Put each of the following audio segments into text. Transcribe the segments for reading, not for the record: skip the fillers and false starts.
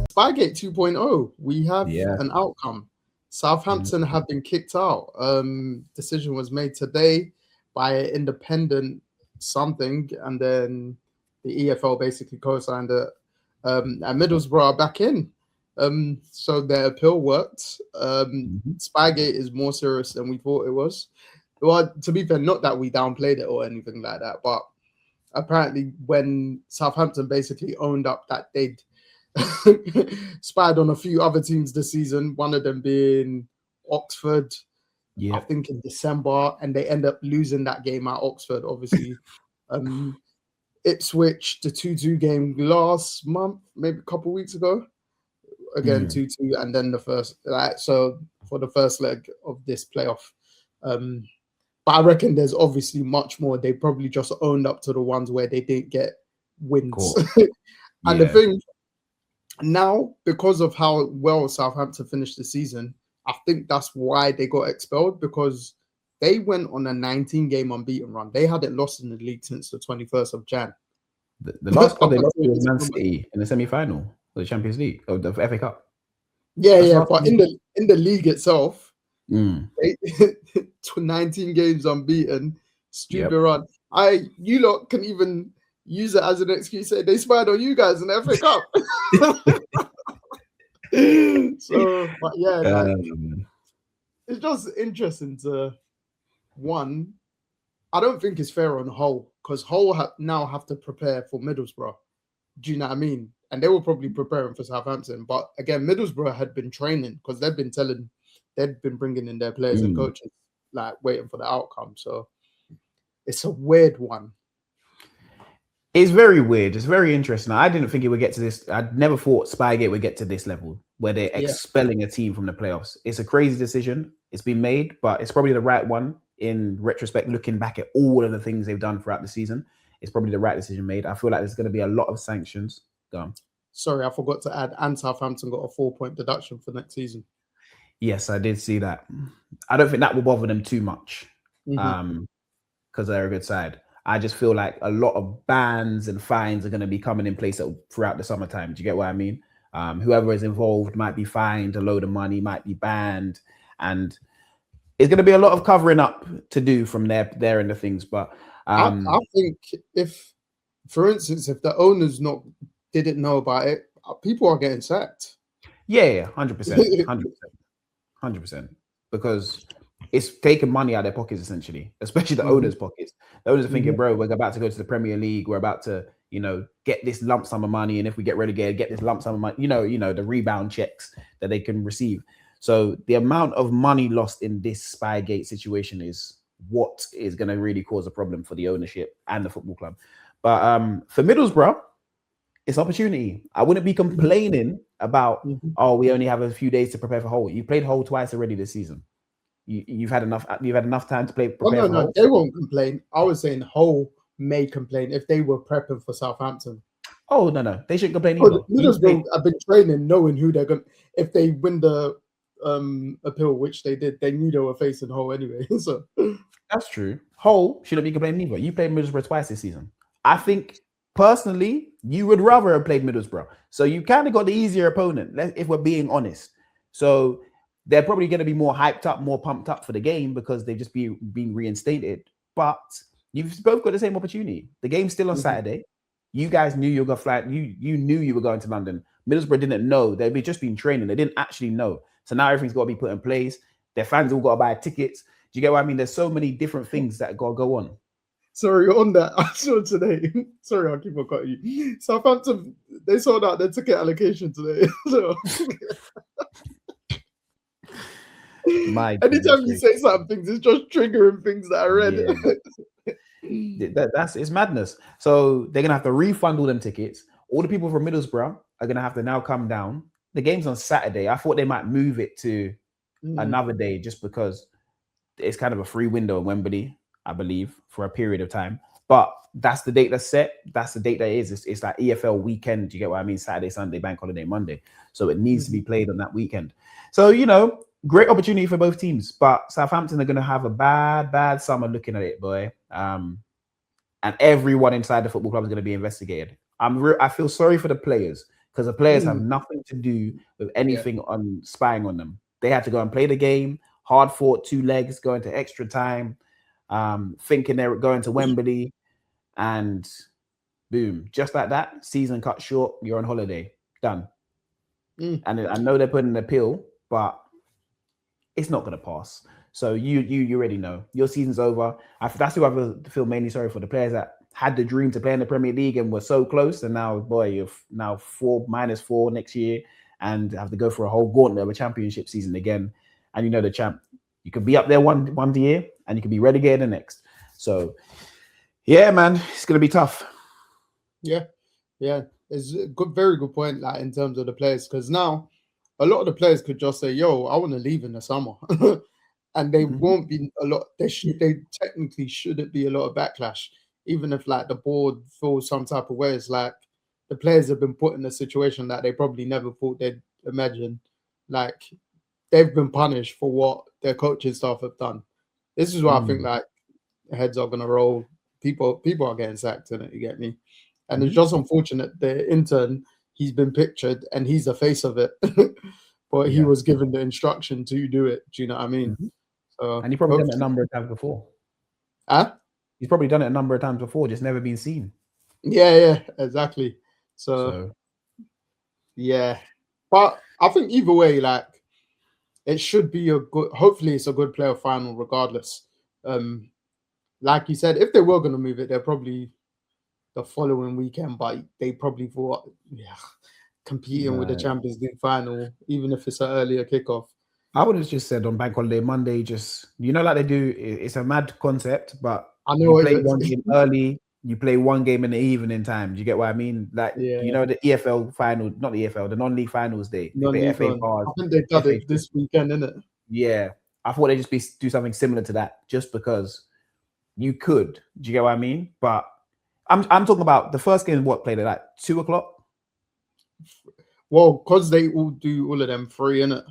Spygate 2.0, we have an outcome. Southampton have been kicked out. Decision was made today by an independent something, and then the EFL basically co-signed it. And Middlesbrough are back in. So their appeal worked. Spygate is more serious than we thought it was. Well, to be fair, not that we downplayed it or anything like that, but apparently when Southampton basically owned up that they'd spied on a few other teams this season, one of them being Oxford, I think in December, and they end up losing that game at Oxford, obviously. Ipswich, the 2-2 game last month, maybe a couple of weeks ago, again 2-2, and then the first, so for the first leg of this playoff. But I reckon there's obviously much more. They probably just owned up to the ones where they didn't get wins. Cool. And the thing now, because of how well Southampton finished the season, I think that's why they got expelled, because they went on a 19-game unbeaten run. They hadn't lost in the league since the 21st of Jan. The last club they lost was Man City in the semi-final of the Champions League, of the FA Cup. Yeah, but in the league itself, 19 games unbeaten, stupid run. You lot can even use it as an excuse. Say they spied on you guys in the FA Cup. So, but yeah, it's just interesting to one. I don't think it's fair on Hull, because Hull now have to prepare for Middlesbrough. Do you know what I mean? And they were probably preparing for Southampton. But again, Middlesbrough had been training, because they'd been bringing in their players and coaches, like waiting for the outcome. So it's a weird one. It's very weird. It's very interesting. I didn't think it would get to this. I never thought Spygate would get to this level where they're expelling a team from the playoffs. It's a crazy decision. It's been made, but it's probably the right one in retrospect, looking back at all of the things they've done throughout the season. It's probably the right decision made. I feel like there's going to be a lot of sanctions. Go on. Sorry, I forgot to add, and Southampton got a 4-point deduction for next season. Yes, I did see that. I don't think that will bother them too much because they're a good side. I just feel like a lot of bans and fines are going to be coming in place throughout the summertime. Do you get what I mean? Whoever is involved might be fined a load of money, might be banned, and it's going to be a lot of covering up to do from there and the things. But I think if, for instance, if the owners didn't know about it, people are getting sacked. Yeah, 100%, 100%, because it's taking money out of their pockets, essentially, especially the owners' pockets. The owners are thinking, bro, we're about to go to the Premier League. We're about to, get this lump sum of money. And if we get relegated, get this lump sum of money, the rebound checks that they can receive. So the amount of money lost in this Spygate situation is what is going to really cause a problem for the ownership and the football club. But for Middlesbrough, it's opportunity. I wouldn't be complaining about, we only have a few days to prepare for Hull. You played Hull twice already this season. You've had enough. You've had enough time to prepare. No, they won't complain. I was saying Hull may complain if they were prepping for Southampton. Oh no, they shouldn't complain either. Middlesbrough have been training, knowing who they're going. If they win the appeal, which they did, they knew they were facing Hull anyway. So that's true. Hull shouldn't be complaining either. You played Middlesbrough twice this season. I think personally, you would rather have played Middlesbrough. So you kind of got the easier opponent, if we're being honest. So they're probably going to be more hyped up, more pumped up for the game because they've just been reinstated. But you've both got the same opportunity. The game's still on Saturday. You guys knew you were going to fly. You knew you were going to London. Middlesbrough didn't know. They've just been training. They didn't actually know. So now everything's got to be put in place. Their fans all got to buy tickets. Do you get what I mean? There's so many different things that got to go on. Sorry, on that, I saw today. Sorry, I'll keep on cutting you. Southampton, they sold out their ticket allocation today. So. Anytime you say something, it's just triggering things that I read. It's madness. So they're gonna have to refund all them tickets. All the people from Middlesbrough are gonna have to now come down. The game's on Saturday. I thought they might move it to another day just because it's kind of a free window in Wembley, I believe, for a period of time. But that's the date that's set. That's the date that is. It's like EFL weekend. Do you get what I mean? Saturday, Sunday, bank holiday, Monday. So it needs to be played on that weekend. So, great opportunity for both teams. But Southampton are going to have a bad summer looking at it, boy. and everyone inside the football club is going to be investigated. I feel sorry for the players because the players have nothing to do with anything on spying on them. They had to go and play the game, hard fought, 2 legs, going to extra time, thinking they're going to Wembley, and boom, just like that, season cut short. You're on holiday, done. And I know they're putting an appeal, but it's not going to pass. So you already know your season's over. That's who I feel mainly sorry for, the players that had the dream to play in the Premier League and were so close, and now, boy, you're now -4 next year and have to go for a whole gauntlet of a championship season again. And you know the champ, you could be up there one year and you could be relegated the next. So yeah, man, it's gonna be tough. Yeah, it's a good, very good point. Like in terms of the players, because now a lot of the players could just say, "Yo, I want to leave in the summer," and they won't be a lot. They technically shouldn't be a lot of backlash, even if like the board feels some type of way. It's like the players have been put in a situation that they probably never thought they'd imagine. Like they've been punished for what their coaching staff have done. This is why I think like heads are gonna roll. People are getting sacked in it. You get me? And it's just unfortunate the intern, he's been pictured and he's the face of it, but he was given the instruction to do it. Do you know what I mean? So, and he probably done it a number of times before. He's probably done it a number of times before, just never been seen. Yeah, exactly. So yeah, but I think either way, like it should be a good. Hopefully, it's a good playoff final, regardless. Like you said, if they were going to move it, they're probably the following weekend, but they probably thought, competing with the Champions League final, even if it's an earlier kickoff. I would have just said on Bank Holiday Monday, just like they do. It's a mad concept, but I know you play one game early, you play one game in the evening time. Do you get what I mean? Like the EFL final, not the EFL, the non-league finals day. They play FA bars. I think they've done it this weekend, isn't it? Yeah, I thought they'd just do something similar to that, just because you could. Do you get what I mean? But I'm talking about the first game. What played at like 2 o'clock? Well, because they all do all of them free, innit?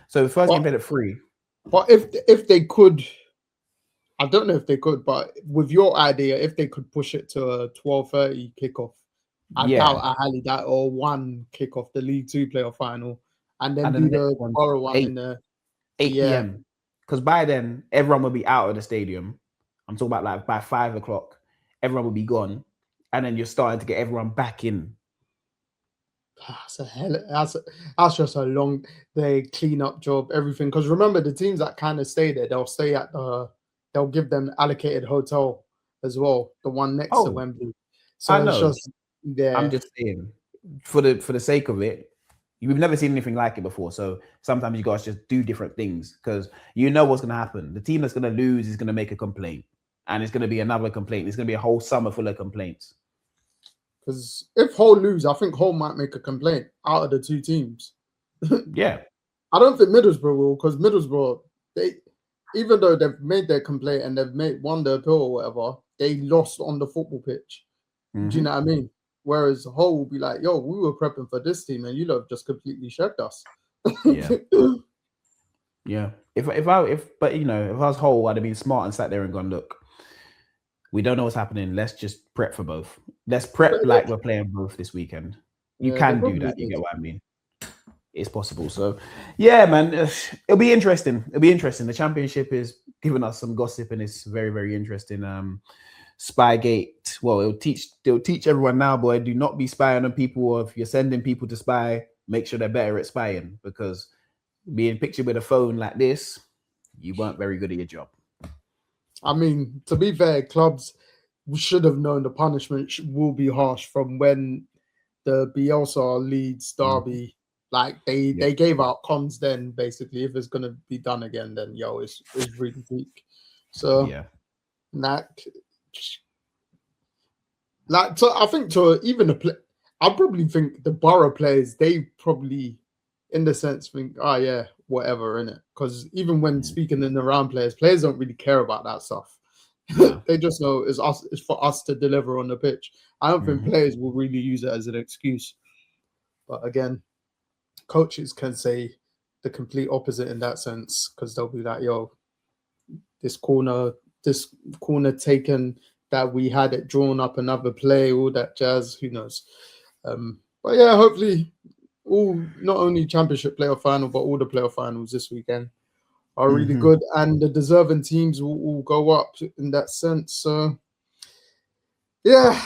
So the first game played at 3. But if they could, I don't know if they could, but with your idea, if they could push it to a 12:30 kickoff, I doubt I highly doubt, or 1 kickoff, the League 2 playoff final, and then do the Borough one in the 8 p.m. Because by then everyone will be out of the stadium. I'm talking about like by 5 o'clock, everyone will be gone, and then you're starting to get everyone back in. That's just a long day clean up job, everything. Because remember, the teams that kind of stay there, they'll stay at they'll give them allocated hotel as well, the one next to Wembley. So I know. It's just I'm just saying, for the sake of it, we've never seen anything like it before. So sometimes you guys just do different things because you know what's going to happen. The team that's going to lose is going to make a complaint, and it's going to be another complaint. It's going to be a whole summer full of complaints. Because if Hull lose, I think Hull might make a complaint out of the 2 teams. Yeah. I don't think Middlesbrough will, because Middlesbrough, even though they've made their complaint and they've won the appeal or whatever, they lost on the football pitch. Do you know what I mean? Whereas Hull will be like, yo, we were prepping for this team and you lot have just completely shagged us. Yeah. If I was Hull, I'd have been smart and sat there and gone, look, we don't know what's happening. Let's just prep for both. Let's prep like we're playing both this weekend. You can do that. You get what I mean? It's possible. So, yeah, man, it'll be interesting. The championship is giving us some gossip, and it's very, very interesting. Spygate. Well, they'll teach everyone now, boy. Do not be spying on people. Or if you're sending people to spy, make sure they're better at spying, because being pictured with a phone like this, you weren't very good at your job. I mean, to be fair, clubs should have known the punishment will be harsh from when the Bielsa Leeds derby. Like they gave out cons then, basically. If it's gonna be done again, then it's really weak. So I think to even I probably think the Borough players, they probably in the sense think, whatever, innit? Because even when speaking in the round players don't really care about that stuff. They just know it's for us to deliver on the pitch. I don't think players will really use it as an excuse. But again, coaches can say the complete opposite in that sense, because they'll be like, yo, this corner taken, that we had it drawn up another play, all that jazz. Who knows? But yeah, hopefully, not only championship playoff final, but all the playoff finals this weekend are really good, and the deserving teams will go up in that sense. So yeah,